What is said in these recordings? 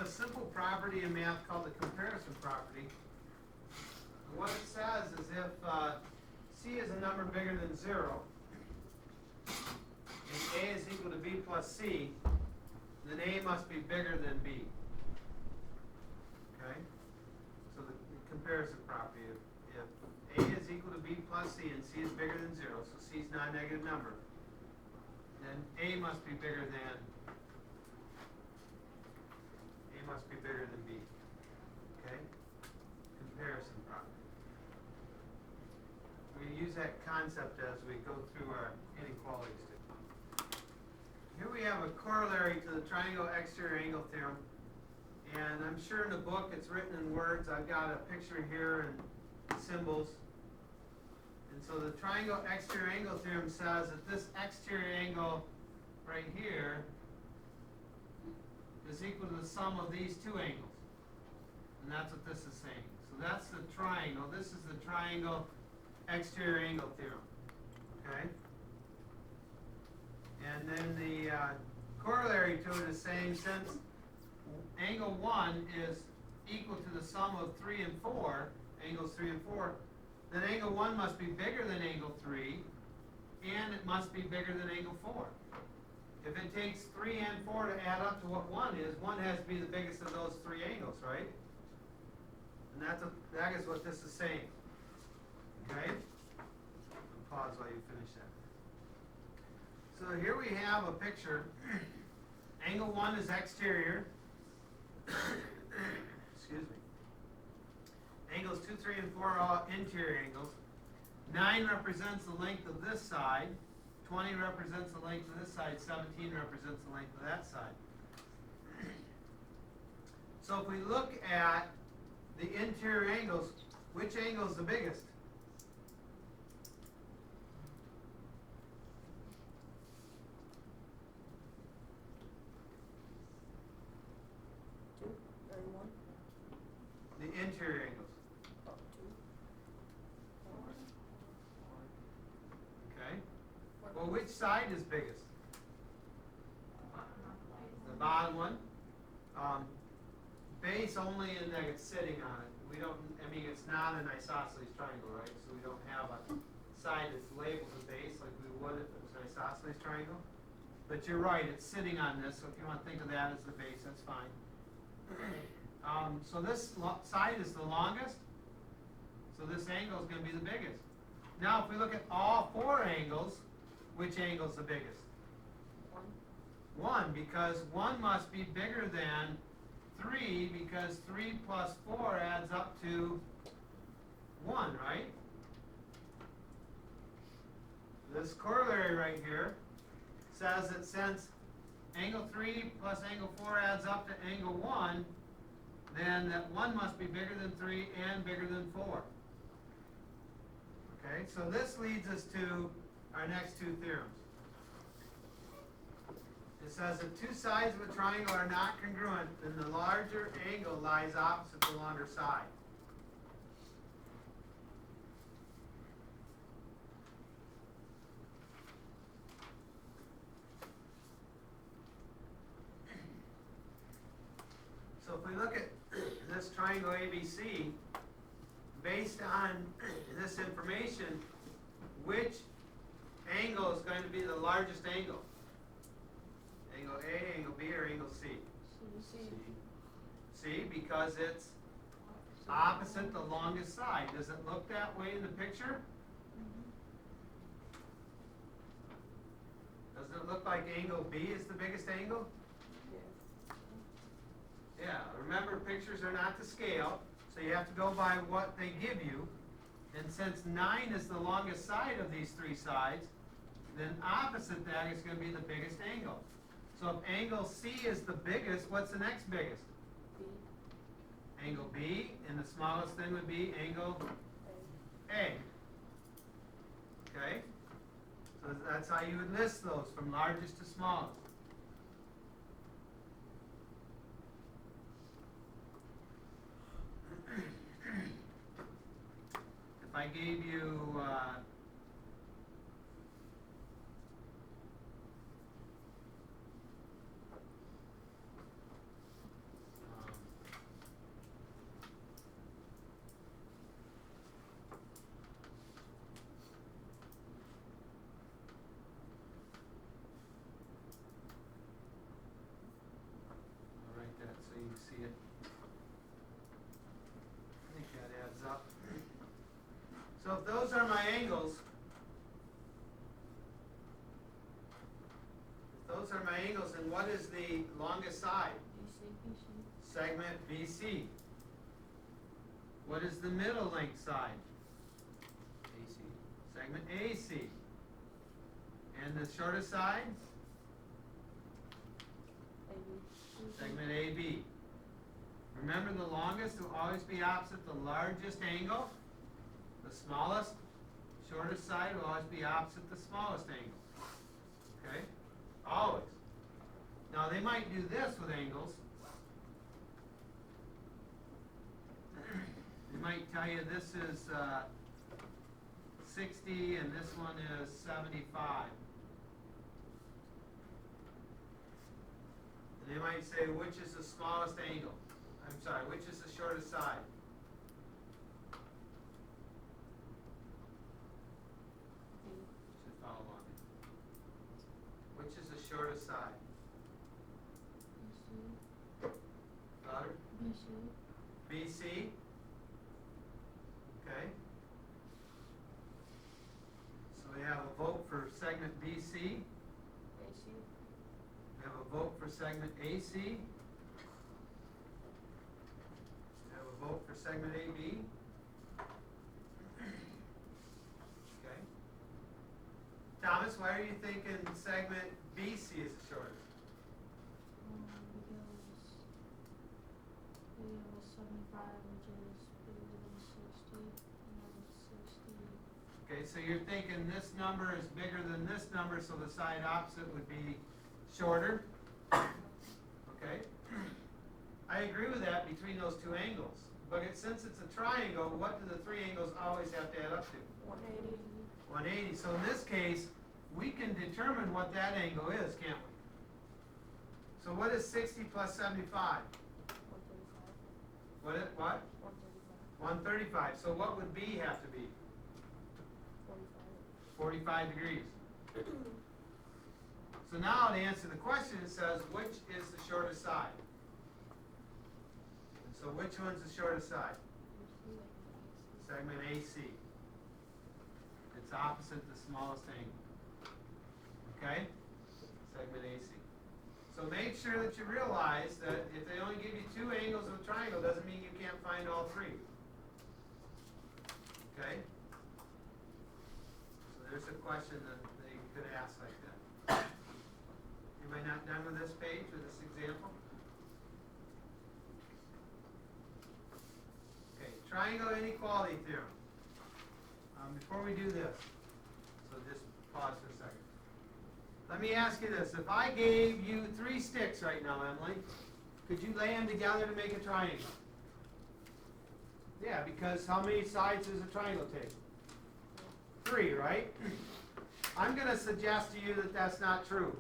simple property in math called the comparison property. And what it says is if C is a number bigger than 0, and A is equal to B plus C, then A must be bigger than B. Okay? So the comparison property, if A is equal to B plus C and C is bigger than 0, so C is not a negative number, then A must be bigger than B. Okay? Comparison property. We use that concept as we go through our inequalities. Here we have a corollary to the triangle exterior angle theorem. And I'm sure in the book it's written in words. I've got a picture here and symbols. And so the triangle exterior angle theorem says that this exterior angle right here is equal to the sum of these two angles. And that's what this is saying. So that's the triangle. This is the triangle exterior angle theorem. Okay? And then the corollary to it is saying since angle 1 is equal to the sum of 3 and 4, angles 3 and 4, then angle 1 must be bigger than angle 3, and it must be bigger than angle 4. If it takes 3 and 4 to add up to what 1 is, 1 has to be the biggest of those three angles, right? And that is what this is saying. Okay? I'll pause while you finish that. So here we have a picture. Angle 1 is exterior. Excuse me. Angles 2, 3, and 4 are all interior angles. 9 represents the length of this side. 20 represents the length of this side. 17 represents the length of that side. So if we look at the interior angles, which angle is the biggest? The interior angles. Okay. Well, which side is biggest? The bottom one. Base only in that it's sitting on it. We don't. I mean, it's not an isosceles triangle, right? So we don't have a side that's labeled as base like we would if it was an isosceles triangle. But you're right. It's sitting on this. So if you want to think of that as the base, that's fine. So this side is the longest, so this angle is going to be the biggest. Now if we look at all four angles, which angle is the biggest? 1, because 1 must be bigger than 3, because 3 plus 4 adds up to 1, right? This corollary right here says that since angle 3 plus angle 4 adds up to angle 1, then that 1 must be bigger than 3 and bigger than 4. Okay, so this leads us to our next two theorems. It says if two sides of a triangle are not congruent, then the larger angle lies opposite the longer side. So if we look at this triangle ABC, based on this information, which angle is going to be the largest angle? Angle A, angle B, or angle C? C, because it's opposite the longest side. Does it look that way in the picture? Doesn't it look like angle B is the biggest angle? Yeah, remember pictures are not to scale, so you have to go by what they give you. And since 9 is the longest side of these three sides, then opposite that is going to be the biggest angle. So if angle C is the biggest, what's the next biggest? B. Angle B, and the smallest thing would be angle A. Okay? So that's how you would list those, from largest to smallest. If I gave you those are my angles, and what is the longest side? BC. Segment BC. What is the middle length side? AC. Segment AC. And the shortest side? AB. Segment AB. Remember, the longest will always be opposite the largest angle. The smallest, shortest side will always be opposite the smallest angle. Okay? Always. Now, they might do this with angles. They might tell you this is 60 and this one is 75. And they might say, which is the smallest angle? I'm sorry, which is the shortest side? Should follow along. Which is the shortest side? Louder? BC. BC? Okay. So we have a vote for segment BC. AC. We have a vote for segment AC. We have a vote for segment AB. Okay. Thomas, why are you thinking segment BC is the shortest? Because we have a 75, which is bigger than 60, and then 60. Okay, so you're thinking this number is bigger than this number, so the side opposite would be shorter? Okay? I agree with that between those two angles. But since it's a triangle, what do the three angles always have to add up to? 180. 180. So in this case, we can determine what that angle is, can't we? So what is 60 plus 75? 135. What? 135. 135. So what would B have to be? 45. 45 degrees. So now to answer the question, it says, which is the shortest side? And so which one's the shortest side? Segment AC. It's opposite the smallest angle. Okay? Segment AC. So make sure that you realize that if they only give you two angles of a triangle, doesn't mean you can't find all three. Okay? So there's a question that they could ask like that. Anybody not done with this page, with this example? Okay, triangle inequality theorem. Before we do this, so just pause for a second. Let me ask you this. If I gave you 3 sticks right now, Emily, could you lay them together to make a triangle? Yeah, because how many sides does a triangle take? 3, right? I'm going to suggest to you that that's not true.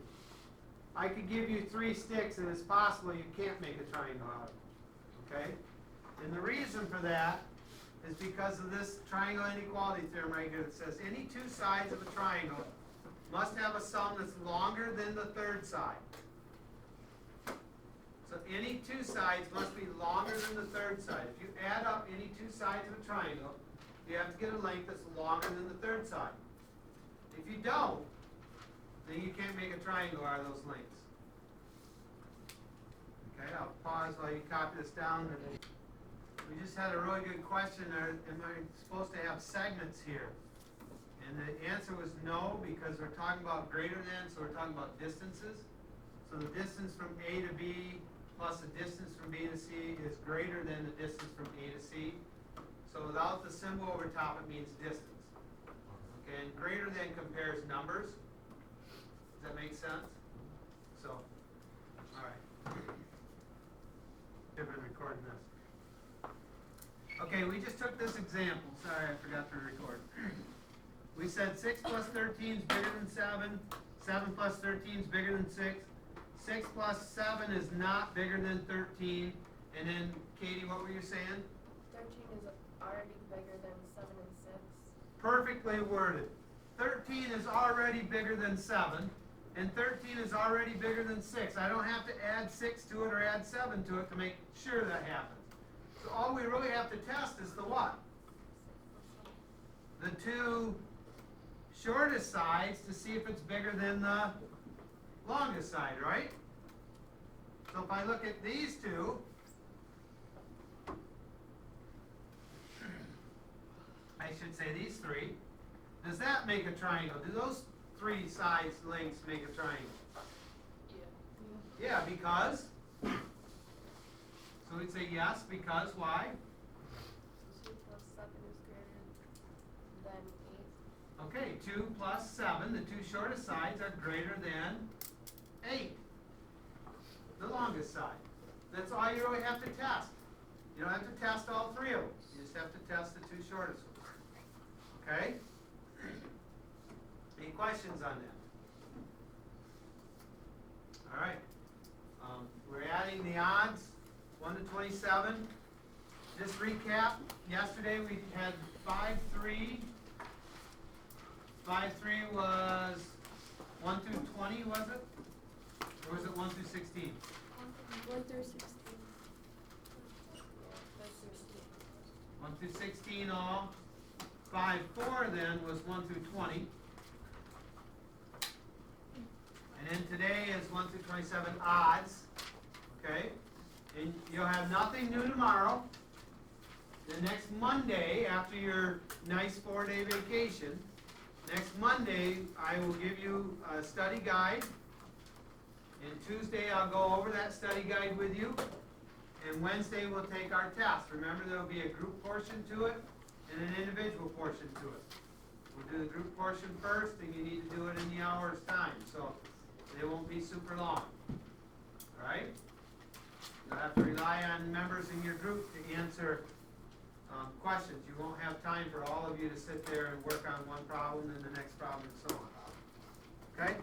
I could give you 3 sticks and it's possible you can't make a triangle out of it. Okay? And the reason for that is because of this triangle inequality theorem right here that says any 2 sides of a triangle must have a sum that's longer than the third side. So any 2 sides must be longer than the third side. If you add up any 2 sides of a triangle, you have to get a length that's longer than the third side. If you don't, then you can't make a triangle out of those lengths. Okay, I'll pause while you copy this down. We just had a really good question. Am I supposed to have segments here? And the answer was no, because we're talking about greater than, so we're talking about distances. So the distance from A to B plus the distance from B to C is greater than the distance from A to C. So without the symbol over top, it means distance. Okay, and greater than compares numbers. Does that make sense? So, all right. I've been recording this. Okay, we just took this example. Sorry, I forgot to record. We said 6 plus 13 is bigger than 7. 7 plus 13 is bigger than 6. 6 plus 7 is not bigger than 13. And then, Katie, what were you saying? 13 is already bigger than 7 and 6. Perfectly worded. 13 is already bigger than 7. And 13 is already bigger than 6. I don't have to add 6 to it or add 7 to it to make sure that happens. So all we really have to test is the what? The 2 shortest sides to see if it's bigger than the longest side, right? So if I look at these two, I should say these three, does that make a triangle? Do those three sides lengths make a triangle? Yeah. Yeah, because? So we'd say yes, because why? 2 plus 7 is greater than 8. Okay, 2 plus 7, the two shortest sides are greater than 8, the longest side. That's all you really have to test. You don't have to test all three of them. You just have to test the two shortest ones. Okay? Any questions on that? All right. We're adding the odds, 1 to 27. Just recap, yesterday we had 5-3. 5-3 was 1 through 20, was it? Or was it 1 through 16? 1 through 16. Yeah, 1 through 16 all. 5-4 then was 1 through 20. And then today is 1 through 27 odds. Okay? And you'll have nothing new tomorrow. The next Monday, after your nice 4-day vacation, next Monday I will give you a study guide. And Tuesday I'll go over that study guide with you. And Wednesday we'll take our test. Remember, there will be a group portion to it and an individual portion to it. We'll do the group portion first, and you need to do it in the hour's time, so they won't be super long. All right? You'll have to rely on members in your group to answer questions. You won't have time for all of you to sit there and work on one problem and the next problem and so on. Okay?